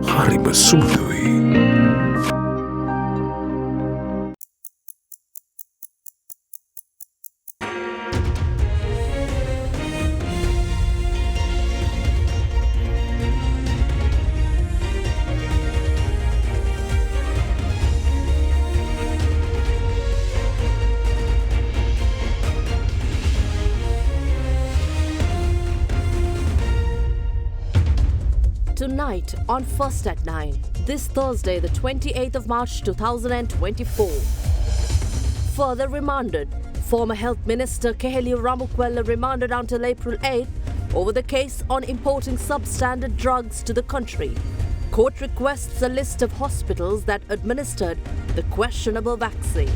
හරිම සුමුදුයි. Tonight on First at 9, this Thursday, the 28th of March 2024. Further remanded, former Health Minister Keheliya Ramukwella remanded until April 8th over the case on importing substandard drugs to the country. Court requests a list of hospitals that administered the questionable vaccine.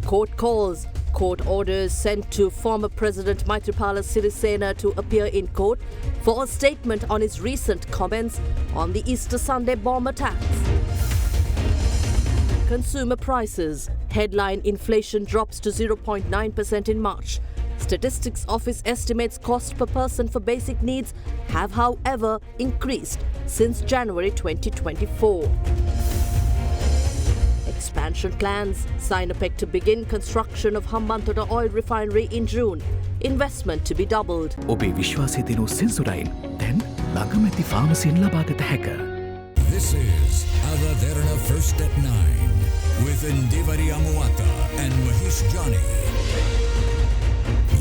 Court calls. Court orders sent to former President Maithripala Sirisena to appear in court for a statement on his recent comments on the Easter Sunday bomb attacks. Consumer prices. Headline inflation drops to 0.9% in March. Statistics Office estimates cost per person for basic needs have, however, increased since January 2024. Expansion plans. Sinopec to begin construction of Hambantota oil refinery in June. Investment to be doubled. ඔබේ විශ්වාසය දෙනු සෙන්සුරයින් දැන් ළඟමැති ෆාමසියෙන් ලබාගත හැක. This is Ada Derana First at 9 with Ndivari Amuata and Mahish Jani.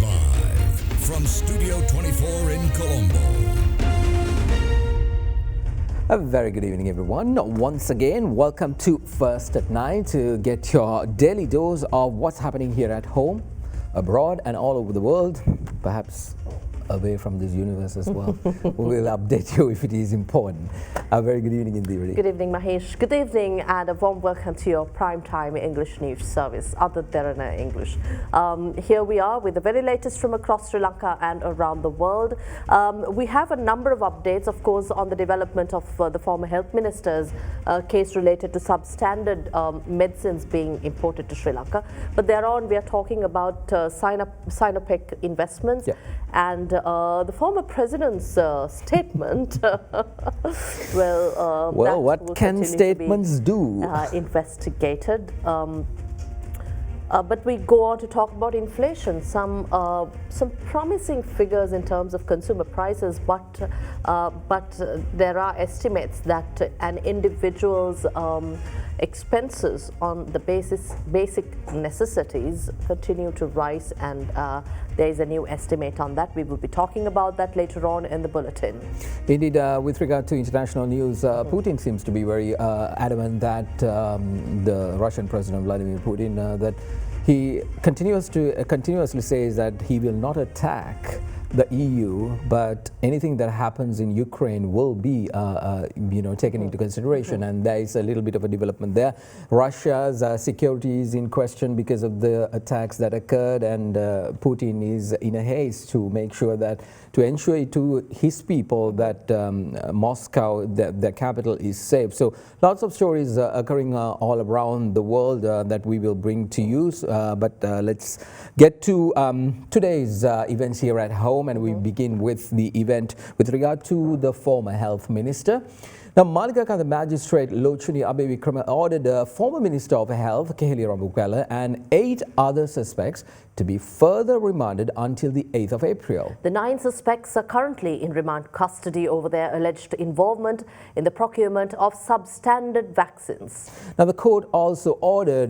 Live from Studio 24 in Colombo. A very good evening, everyone. Once again, welcome to First at 9 to get your daily dose of what's happening here at home, abroad, and all over the world, perhaps away from this universe as well. We will update you if it is important. A very good evening, Indivari. Good evening, Mahesh. Good evening, and a warm welcome to your primetime English news service, Ada Derana English. Here we are with the very latest from across Sri Lanka and around the world. We have a number of updates, of course, on the development of the former health minister's case related to substandard medicines being imported to Sri Lanka. But thereon, we are talking about Sinopec investments and the former president's statement. Well, what can statements do? Investigated. But we go on to talk about inflation, some promising figures in terms of consumer prices, but there are estimates that an individual's expenses on the basic necessities continue to rise, and there is a new estimate on that. We will be talking about that later on in the bulletin. Indeed, with regard to international news, Putin seems to be very adamant that the Russian President Vladimir Putin that he continuously says that he will not attack the EU, but anything that happens in Ukraine will be, taken into consideration, and there is a little bit of a development there. Russia's security is in question because of the attacks that occurred, and Putin is in a haste to make sure that, to ensure to his people that Moscow, the capital, is safe. So lots of stories occurring all around the world that we will bring to you, but let's get to today's events here at home. And we begin with the event with regard to the former health minister. Now, Malikakanda Magistrate Lochuni Abevikrama ordered the former Minister of Health, Keheliya Ramukwella, and 8 other suspects to be further remanded until the 8th of April. The 9 suspects are currently in remand custody over their alleged involvement in the procurement of substandard vaccines. Now, the court also ordered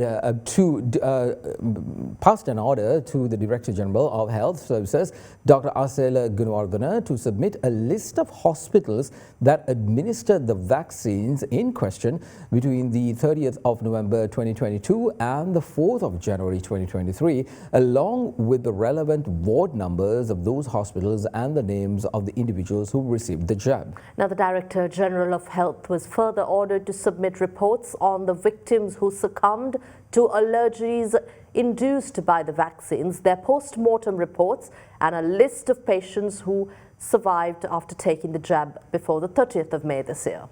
passed an order to the Director General of Health Services, Dr. Asela Gunawardena, to submit a list of hospitals that administered the vaccines in question between the 30th of November 2022 and the 4th of January 2023, along with the relevant ward numbers of those hospitals and the names of the individuals who received the jab. Now, the Director General of Health was further ordered to submit reports on the victims who succumbed to allergies induced by the vaccines, their post-mortem reports, and a list of patients who survived after taking the jab before the 30th of May this year.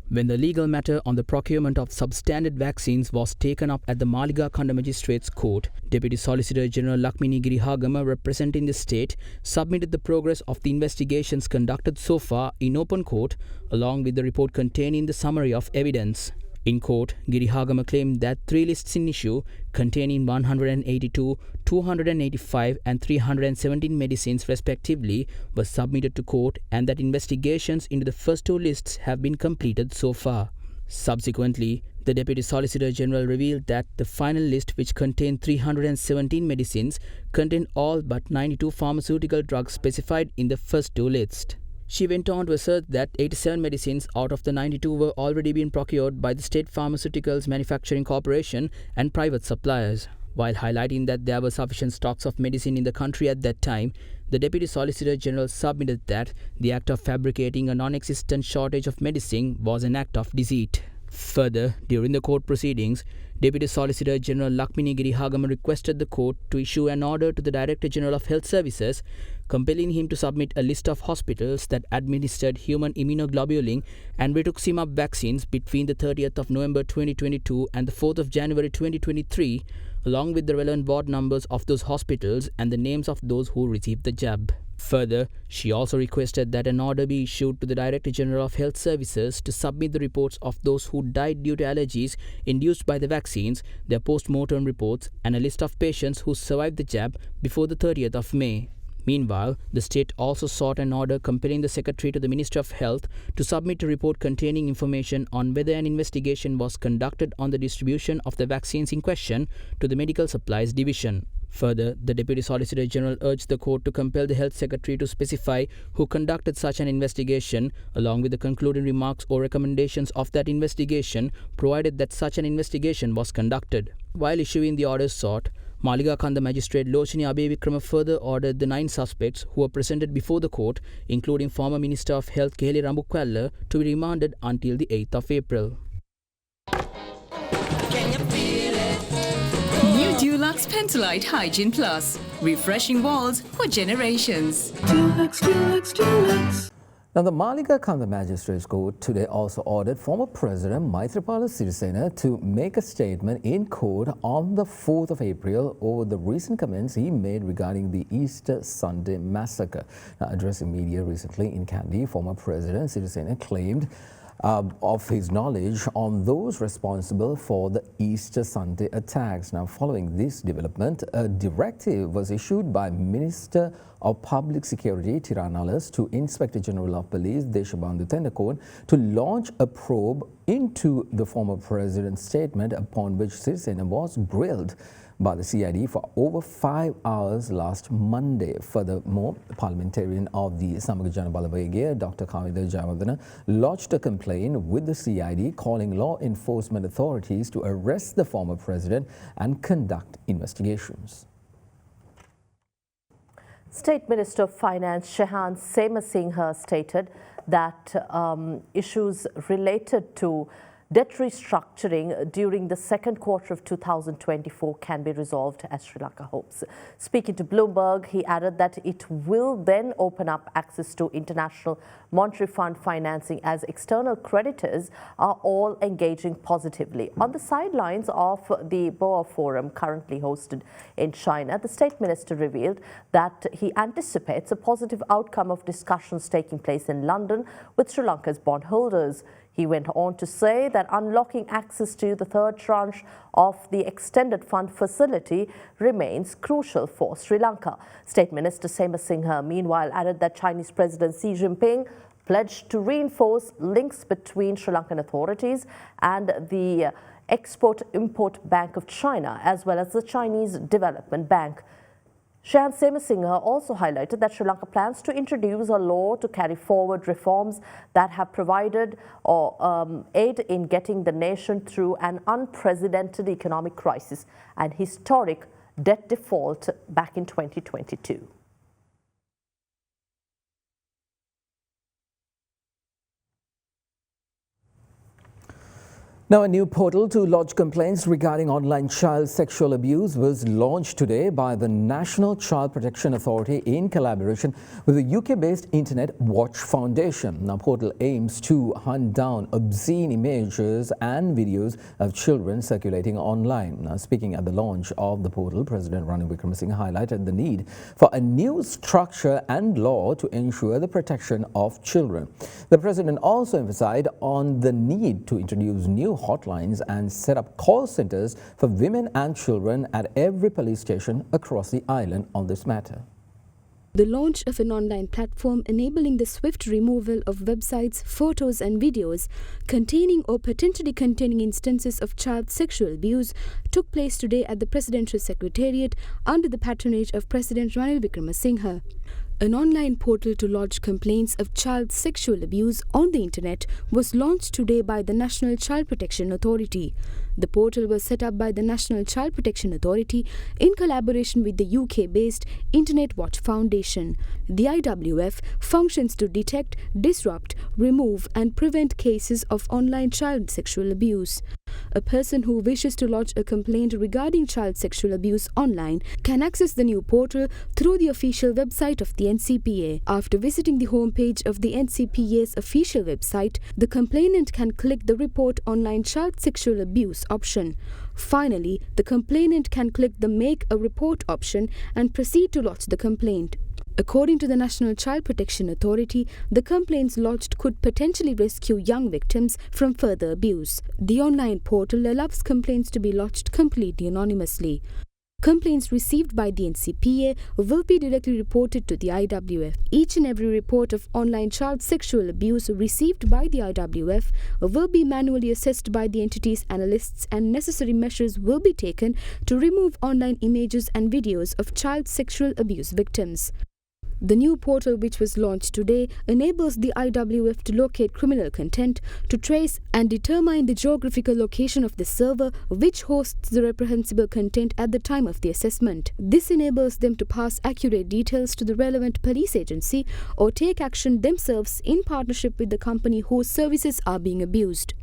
when the legal matter on the procurement of substandard vaccines was taken up at the Maligakanda Magistrates Court, Deputy Solicitor General Lakmini Girihagama, representing the state, submitted the progress of the investigations conducted so far in open court, along with the report containing the summary of evidence. In court, Girihagama claimed that 3 lists in issue, containing 182, 285 and 317 medicines respectively, were submitted to court and that investigations into the first 2 lists have been completed so far. Subsequently, the Deputy Solicitor General revealed that the final list, which contained 317 medicines, contained all but 92 pharmaceutical drugs specified in the first 2 lists. She went on to assert that 87 medicines out of the 92 were already being procured by the State Pharmaceuticals Manufacturing Corporation and private suppliers. While highlighting that there were sufficient stocks of medicine in the country at that time, the Deputy Solicitor General submitted that the act of fabricating a non-existent shortage of medicine was an act of deceit. Further, during the court proceedings, Deputy Solicitor General Lakmini Girihagama requested the court to issue an order to the Director General of Health Services, compelling him to submit a list of hospitals that administered human immunoglobulin and rituximab vaccines between the 30th of November 2022 and the 4th of January 2023, along with the relevant ward numbers of those hospitals and the names of those who received the jab. Further, she also requested that an order be issued to the Director General of Health Services to submit the reports of those who died due to allergies induced by the vaccines, their post-mortem reports, and a list of patients who survived the jab before the 30th of May. Meanwhile, the state also sought an order compelling the Secretary to the Ministry of Health to submit a report containing information on whether an investigation was conducted on the distribution of the vaccines in question to the Medical Supplies Division. Further, the Deputy Solicitor General urged the court to compel the Health Secretary to specify who conducted such an investigation, along with the concluding remarks or recommendations of that investigation, provided that such an investigation was conducted. While issuing the orders sought, Maligakanda Magistrate Lochini Abevikrama further ordered the 9 suspects who were presented before the court, including former Minister of Health Keheli Rambukwalla, to be remanded until the 8th of April. New Dulux Pentolite Hygiene Plus. Refreshing walls for generations. Now, the Maligakanda Magistrates Court today also ordered former President Maithripala Sirisena to make a statement in court on the 4th of April over the recent comments he made regarding the Easter Sunday massacre. Now, addressing media recently in Kandy, former President Sirisena claimed of his knowledge on those responsible for the Easter Sunday attacks. Now, following this development, a directive was issued by Minister of Public Security Derana English to Inspector General of Police Deshabandhu Tendakon to launch a probe into the former president's statement, upon which Sirisena was grilled by the CID for over 5 hours last Monday. Furthermore, parliamentarian of the Samaga Jana Balawege, Dr. Kavitha Jayawardena, lodged a complaint with the CID calling law enforcement authorities to arrest the former president and conduct investigations. State Minister of Finance Shehan Semasinghe stated that issues related to debt restructuring during the second quarter of 2024 can be resolved as Sri Lanka hopes. Speaking to Bloomberg, he added that it will then open up access to International Monetary Fund financing as external creditors are all engaging positively. On the sidelines of the BOA Forum currently hosted in China, the State Minister revealed that he anticipates a positive outcome of discussions taking place in London with Sri Lanka's bondholders. He went on to say that unlocking access to the third tranche of the extended fund facility remains crucial for Sri Lanka. State Minister Semasinghe, meanwhile, added that Chinese President Xi Jinping pledged to reinforce links between Sri Lankan authorities and the Export-Import Bank of China, as well as the Chinese Development Bank. Shehan Semasinghe also highlighted that Sri Lanka plans to introduce a law to carry forward reforms that have provided or aid in getting the nation through an unprecedented economic crisis and historic debt default back in 2022. Now, a new portal to lodge complaints regarding online child sexual abuse was launched today by the National Child Protection Authority in collaboration with the UK-based Internet Watch Foundation. Now, portal aims to hunt down obscene images and videos of children circulating online. Now, speaking at the launch of the portal, President Ranil Wickremesinghe highlighted the need for a new structure and law to ensure the protection of children. The President also emphasized on the need to introduce new hotlines and set up call centers for women and children at every police station across the island on this matter. The launch of an online platform enabling the swift removal of websites, photos and videos containing or potentially containing instances of child sexual abuse took place today at the Presidential Secretariat under the patronage of President Ranil Wickremesinghe. An online portal to lodge complaints of child sexual abuse on the internet was launched today by the National Child Protection Authority. The portal was set up by the National Child Protection Authority in collaboration with the UK-based Internet Watch Foundation. The IWF functions to detect, disrupt, remove and prevent cases of online child sexual abuse. A person who wishes to lodge a complaint regarding child sexual abuse online can access the new portal through the official website of the NCPA. After visiting the homepage of the NCPA's official website, the complainant can click the Report Online Child Sexual Abuse option. Finally, the complainant can click the Make a Report option and proceed to lodge the complaint. According to the National Child Protection Authority, the complaints lodged could potentially rescue young victims from further abuse. The online portal allows complaints to be lodged completely anonymously. Complaints received by the NCPA will be directly reported to the IWF. Each and every report of online child sexual abuse received by the IWF will be manually assessed by the entity's analysts, and necessary measures will be taken to remove online images and videos of child sexual abuse victims. The new portal, which was launched today, enables the IWF to locate criminal content, to trace and determine the geographical location of the server which hosts the reprehensible content at the time of the assessment. This enables them to pass accurate details to the relevant police agency or take action themselves in partnership with the company whose services are being abused.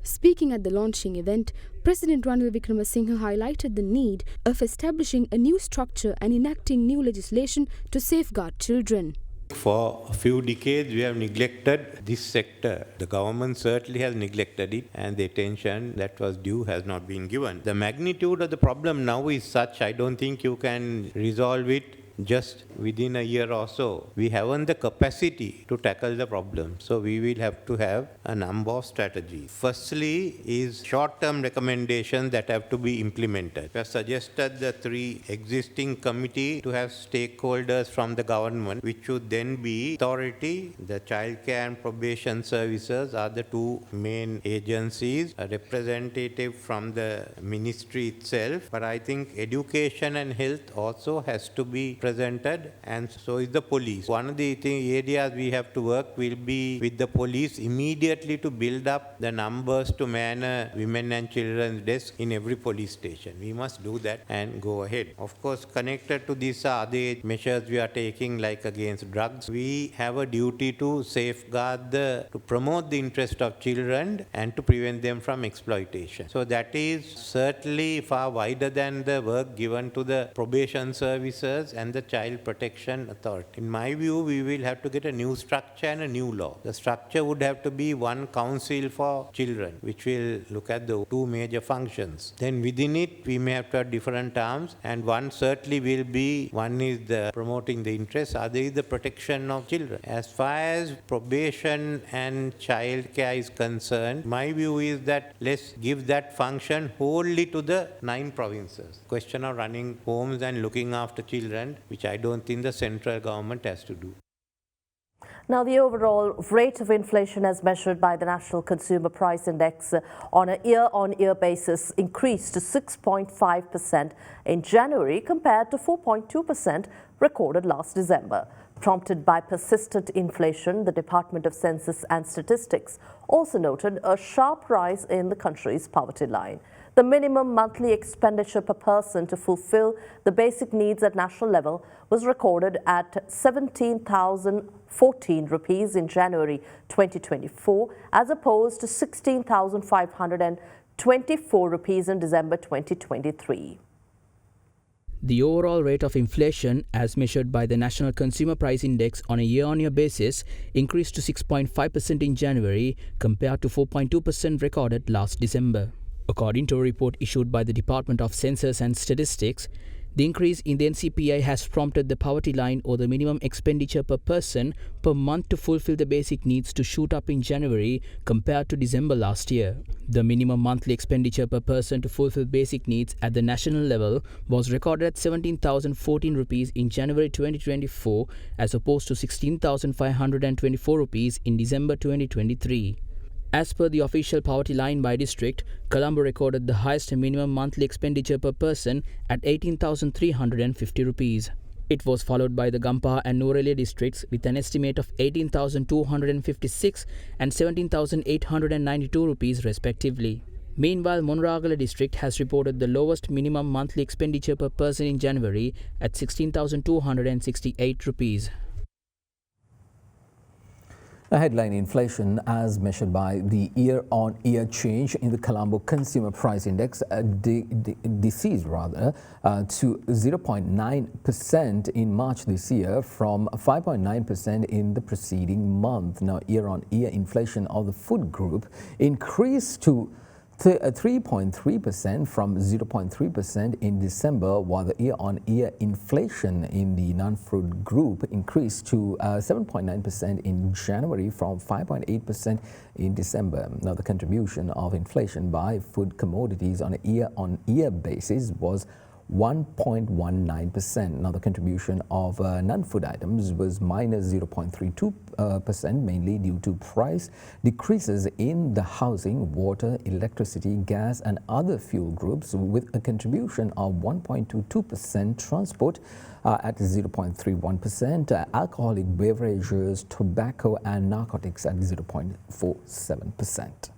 Speaking at the launching event, President Ranil Wickremesinghe highlighted the need of establishing a new structure and enacting new legislation to safeguard children. For a few decades, we have neglected this sector. The government certainly has neglected it, and the attention that was due has not been given. The magnitude of the problem now is such, I don't think you can resolve it just within a year or so. We haven't the capacity to tackle the problem. So we will have to have a number of strategies. Firstly is short-term recommendations that have to be implemented. We have suggested the 3 existing committees to have stakeholders from the government, which should then be authority, the child care and probation services are the 2 main agencies, a representative from the ministry itself, but I think education and health also has to be presented, and so is the police. One of the areas we have to work will be with the police immediately to build up the numbers to man a women and children's desk in every police station. We must do that and go ahead. Of course, connected to these are other measures we are taking, like against drugs. We have a duty to safeguard to promote the interest of children and to prevent them from exploitation. So that is certainly far wider than the work given to the probation services and the Child Protection Authority. In my view, we will have to get a new structure and a new law. The structure would have to be one council for children, which will look at the 2 major functions. Then within it, we may have to have different terms, and one certainly will be, one is the promoting the interests, other is the protection of children. As far as probation and child care is concerned, my view is that let's give that function wholly to the 9 provinces. Question of running homes and looking after children, which I don't think the central government has to do. Now, the overall rate of inflation as measured by the National Consumer Price Index on a year-on-year basis increased to 6.5% in January compared to 4.2% recorded last December. Prompted by persistent inflation, the Department of Census and Statistics also noted a sharp rise in the country's poverty line. The minimum monthly expenditure per person to fulfill the basic needs at national level was recorded at 17,014 rupees in January 2024 as opposed to 16,524 rupees in December 2023. The overall rate of inflation, as measured by the National Consumer Price Index on a year-on-year basis, increased to 6.5% in January compared to 4.2% recorded last December. According to a report issued by the Department of Census and Statistics, the increase in the NCPI has prompted the poverty line or the minimum expenditure per person per month to fulfill the basic needs to shoot up in January compared to December last year. The minimum monthly expenditure per person to fulfill basic needs at the national level was recorded at 17,014 rupees in January 2024 as opposed to 16,524 rupees in December 2023. As per the official poverty line by district, Colombo recorded the highest minimum monthly expenditure per person at 18,350 rupees. It was followed by the Gampaha and Nuwara districts with an estimate of 18,256 and 17,892 rupees respectively. Meanwhile, Monragala district has reported the lowest minimum monthly expenditure per person in January at 16,268 rupees. A headline inflation as measured by the year-on-year change in the Colombo Consumer Price Index decreased to 0.9% in March this year from 5.9% in the preceding month. Now, year-on-year inflation of the food group increased to 3.3% from 0.3% in December, while the year-on-year inflation in the non-food group increased to 7.9% in January from 5.8% in December. Now, the contribution of inflation by food commodities on a year-on-year basis was 1.19%. Now, the contribution of non-food items was minus 0.32%, mainly due to price decreases in the housing, water, electricity, gas and other fuel groups, with a contribution of 1.22%, transport at 0.31%, alcoholic beverages, tobacco and narcotics at 0.47%.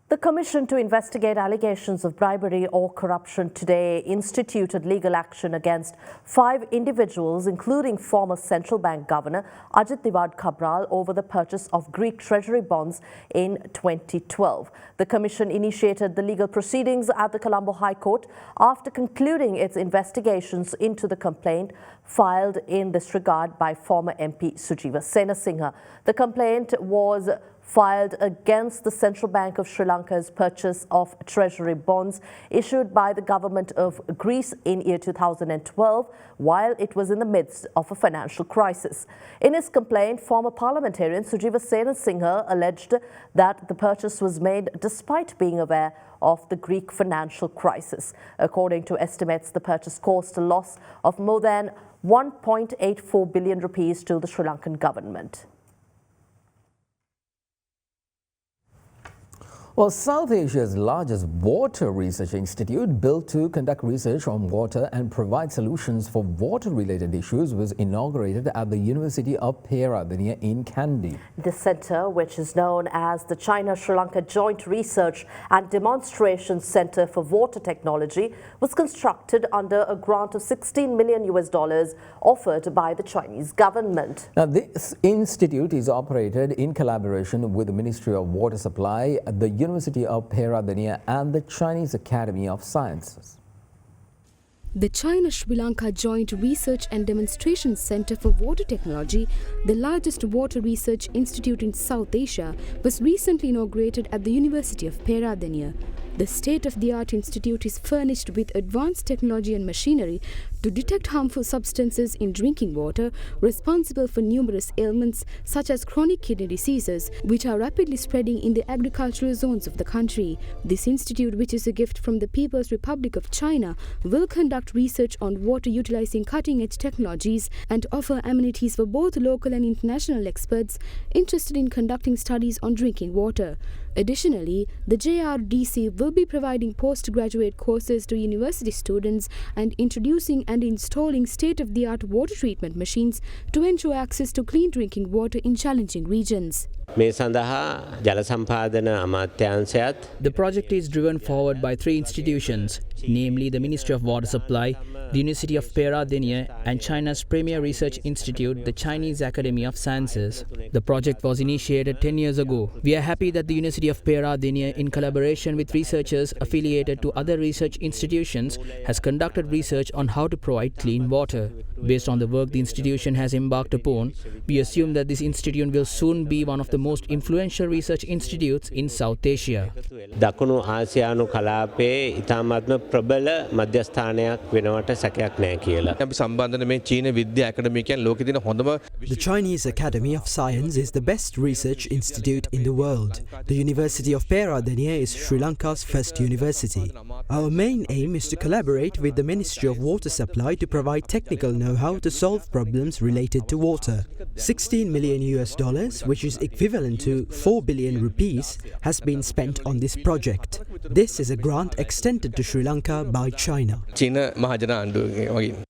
The Commission to investigate allegations of bribery or corruption today instituted legal action against 5 individuals, including former Central Bank Governor Ajit Divad Cabral, over the purchase of Greek Treasury bonds in 2012. The Commission initiated the legal proceedings at the Colombo High Court after concluding its investigations into the complaint filed in this regard by former MP Sujiva Senasinghe. The complaint was filed against the Central Bank of Sri Lanka's purchase of treasury bonds issued by the government of Greece in year 2012 while it was in the midst of a financial crisis. In his complaint, former parliamentarian Sujiva Senasinghe alleged that the purchase was made despite being aware of the Greek financial crisis. According to estimates, the purchase caused a loss of more than 1.84 billion rupees to the Sri Lankan government. Well, South Asia's largest water research institute, built to conduct research on water and provide solutions for water-related issues, was inaugurated at the University of Peradeniya in Kandy. The centre, which is known as the China-Sri Lanka Joint Research and Demonstration Centre for Water Technology, was constructed under a grant of $16 million offered by the Chinese government. Now, this institute is operated in collaboration with the Ministry of Water Supply, the University of Peradeniya and the Chinese Academy of Sciences. The China-Sri Lanka Joint Research and Demonstration Centre for Water Technology, the largest water research institute in South Asia, was recently inaugurated at the University of Peradeniya. The state-of-the-art institute is furnished with advanced technology and machinery to detect harmful substances in drinking water, responsible for numerous ailments such as chronic kidney diseases, which are rapidly spreading in the agricultural zones of the country. This institute, which is a gift from the People's Republic of China, will conduct research on water utilizing cutting-edge technologies and offer amenities for both local and international experts interested in conducting studies on drinking water. Additionally, the JRDC will be providing postgraduate courses to university students and introducing and installing state-of-the-art water treatment machines to ensure access to clean drinking water in challenging regions. මේ සඳහා ජල සම්පාදන අමාත්‍යාංශයත් The project is driven forward by three institutions, namely the Ministry of Water Supply, the University of Peradeniya and China's premier research institute, the Chinese Academy of Sciences. The project was initiated 10 years ago. We are happy that the University of Peradeniya, in collaboration with researchers affiliated to other research institutions, has conducted research on how to provide clean water. Based on the work the institution has embarked upon, we assume that this institute will soon be one of the most influential research institutes in South Asia. දකුණු ආසියානු කලාපයේ ඉතාමත්ම ප්‍රබල මධ්‍යස්ථානයක් වෙනවට සැකයක් නැහැ කියලා. අපි සම්බන්ධන මේ චීන විද්‍යා ඇකඩමිකයන් ලෝකේ තියෙන හොඳම The Chinese Academy of Science is the best research institute in the world. The University of Peradeniya is Sri Lanka's first university. Our main aim is to collaborate with the Ministry of Water Supply to provide technical know-how to solve problems related to water. $16 million, which is equivalent to 4 billion rupees, has been spent on this project. This is a grant extended to Sri Lanka by China. චීන මහජන ආණ්ඩුවගේ වගේ.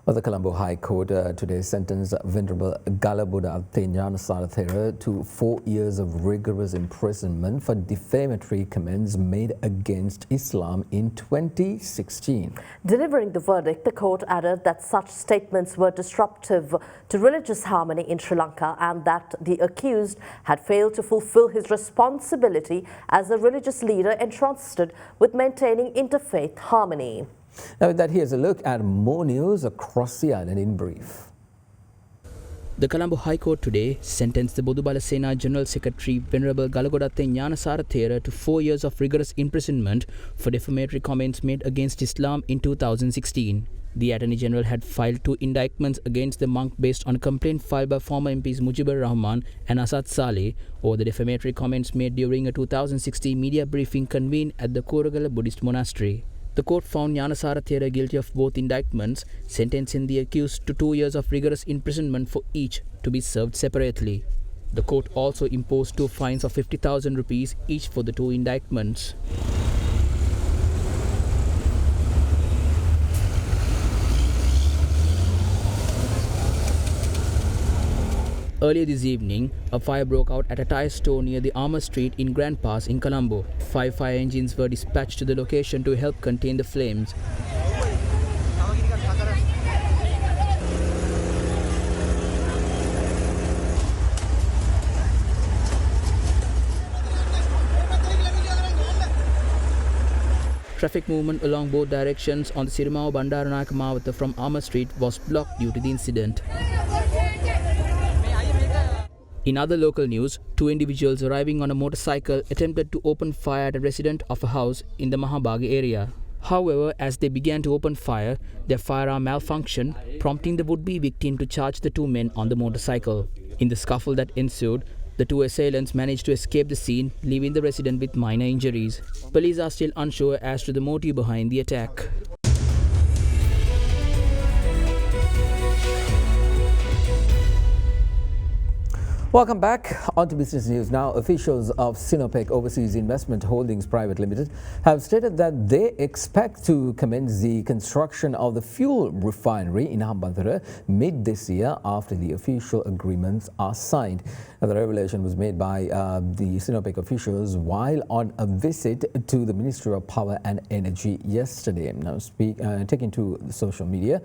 Well, the Colombo High Court today sentenced Venerable Galabuda Tenyanathera to 4 years of rigorous imprisonment for defamatory comments made against Islam in 2016. Delivering the verdict, the court added that such statements were disruptive to religious harmony in Sri Lanka and that the accused had failed to fulfill his responsibility as a religious leader entrusted with maintaining interfaith harmony. Now with that, here's a look at more news across the island in brief. The Colombo High Court today sentenced the Bodubala Sena General Secretary Venerable Galagodatte Gnanasarathera to 4 years of rigorous imprisonment for defamatory comments made against Islam in 2016. The Attorney General had filed 2 indictments against the monk based on a complaint filed by former MPs Mujibur Rahman and Asad Saleh over the defamatory comments made during a 2016 media briefing convened at the Kuragala Buddhist Monastery. The court found Gnanasarathera guilty of both indictments, sentencing the accused to 2 years of rigorous imprisonment for each to be served separately. The court also imposed 2 fines of 50,000 rupees each for the 2 indictments. Earlier this evening, a fire broke out at a tire store near the Armour Street in Grand Pass in Colombo. 5 fire engines were dispatched to the location to help contain the flames. Traffic movement along both directions on the Sirimao Bandaranayaka Mawatha from Armour Street was blocked due to the incident. In other local news, 2 individuals arriving on a motorcycle attempted to open fire at a resident of a house in the Mahabagh area. However, as they began to open fire, their firearm malfunctioned, prompting the would-be victim to charge the 2 men on the motorcycle. In the scuffle that ensued, the 2 assailants managed to escape the scene, leaving the resident with minor injuries. Police are still unsure as to the motive behind the attack. Welcome back. On to business news now. Officials of Sinopec Overseas Investment Holdings Private Limited have stated that they expect to commence the construction of the fuel refinery in Hambantota mid this year after the official agreements are signed. Now, the revelation was made by the Sinopec officials while on a visit to the Ministry of Power and Energy yesterday. Now, taking to the social media,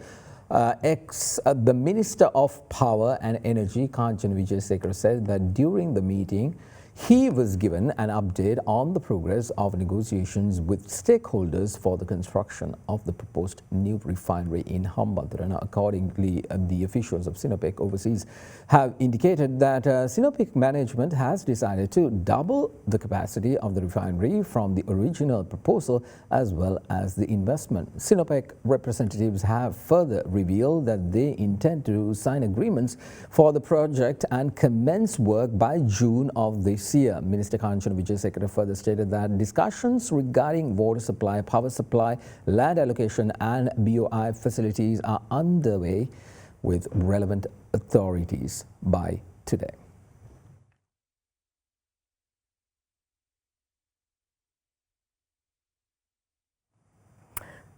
the Minister of Power and Energy, Kanchan Wijesekara, said that during the meeting, he was given an update on the progress of negotiations with stakeholders for the construction of the proposed new refinery in Hambantota. Now, accordingly, the officials of Sinopec Overseas have indicated that Sinopec management has decided to double the capacity of the refinery from the original proposal as well as the investment. Sinopec representatives have further revealed that they intend to sign agreements for the project and commence work by June of this year. Minister Kanchan Wijesekara further stated that discussions regarding water supply, power supply, land allocation and BOI facilities are underway with relevant authorities by today.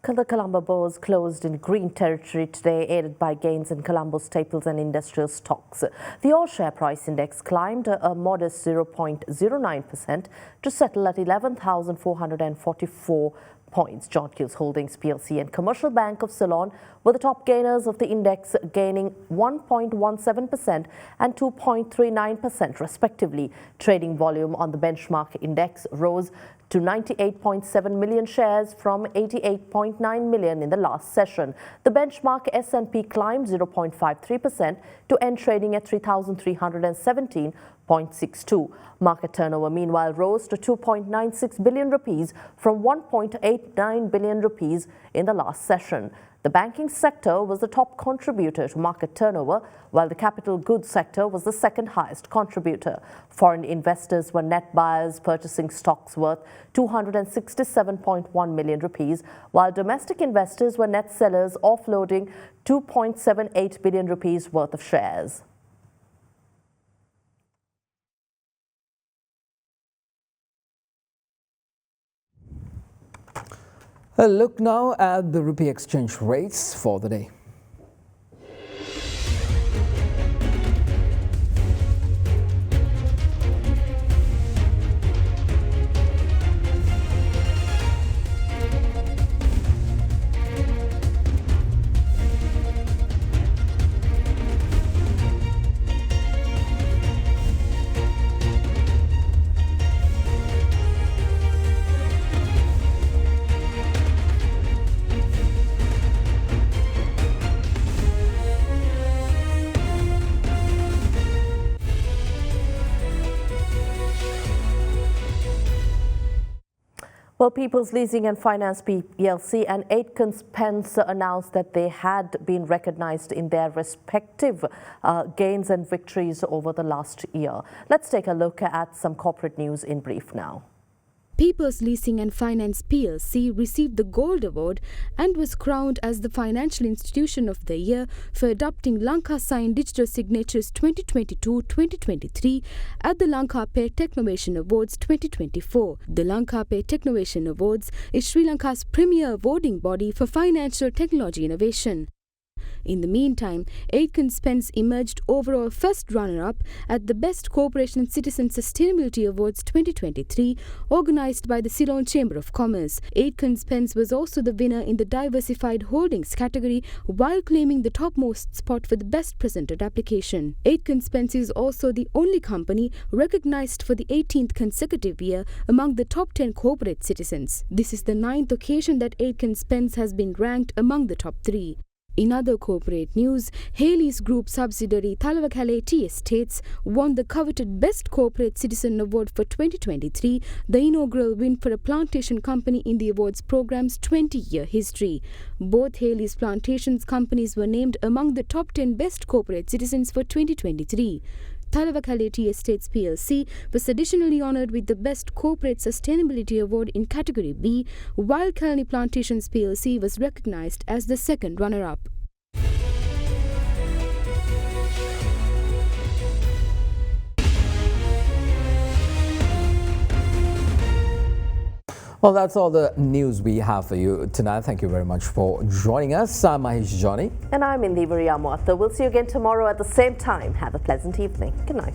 The Colombo Bourse closed in green territory today, aided by gains in Colombo staples and industrial stocks. The all share price index climbed a modest 0.09% to settle at 11,444 points. John Keells Holdings plc and Commercial Bank of Ceylon were the top gainers of the index, gaining 1.17% and 2.39% respectively. Trading volume on the benchmark index rose to 98.7 million shares from 88.9 million in the last session. The benchmark S&P climbed 0.53% to end trading at 3,317.62. Market turnover meanwhile rose to 2.96 billion rupees from 1.89 billion rupees in the last session. The banking sector was the top contributor to market turnover, while the capital goods sector was the second highest contributor. Foreign investors were net buyers, purchasing stocks worth 267.1 million rupees, while domestic investors were net sellers, offloading 2.78 billion rupees worth of shares. A look now at the rupee exchange rates for the day. Well, People's Leasing and Finance plc and 8 Pence announced that they had been recognized in their respective gains and victories over the last year. Let's take a look at some corporate news in brief now. People's Leasing and Finance plc received the Gold Award and was crowned as the Financial Institution of the Year for adopting Lanka Sign Digital Signatures 2022-2023 at the Lanka Pay Technovation Awards 2024. The Lanka Pay Technovation Awards is Sri Lanka's premier awarding body for financial technology innovation. In the meantime, 8 Pence emerged overall first runner-up at the Best Corporation and Citizen Sustainability Awards 2023, organised by the Ceylon Chamber of Commerce. 8 Pence was also the winner in the Diversified Holdings category, while claiming the topmost spot for the Best Presented application. 8 Pence is also the only company recognised for the 18th consecutive year among the top 10 corporate citizens. This is the 9th occasion that 8 Pence has been ranked among the top 3. In other corporate news, Haley's group subsidiary Thalawakale Tea Estates won the coveted Best Corporate Citizen Award for 2023, the inaugural win for a plantation company in the awards program's 20-year history. Both Haley's plantations companies were named among the top 10 Best Corporate Citizens for 2023. Thalawakale Tea Estates plc was additionally honoured with the Best Corporate Sustainability Award in Category B, while Kalani Plantations plc was recognised as the second runner-up. Well, that's all the news we have for you tonight. Thank you very much for joining us. I'm Mahesh Johnny. And I'm Indivariya Moatta. We'll see you again tomorrow at the same time. Have a pleasant evening. Good night.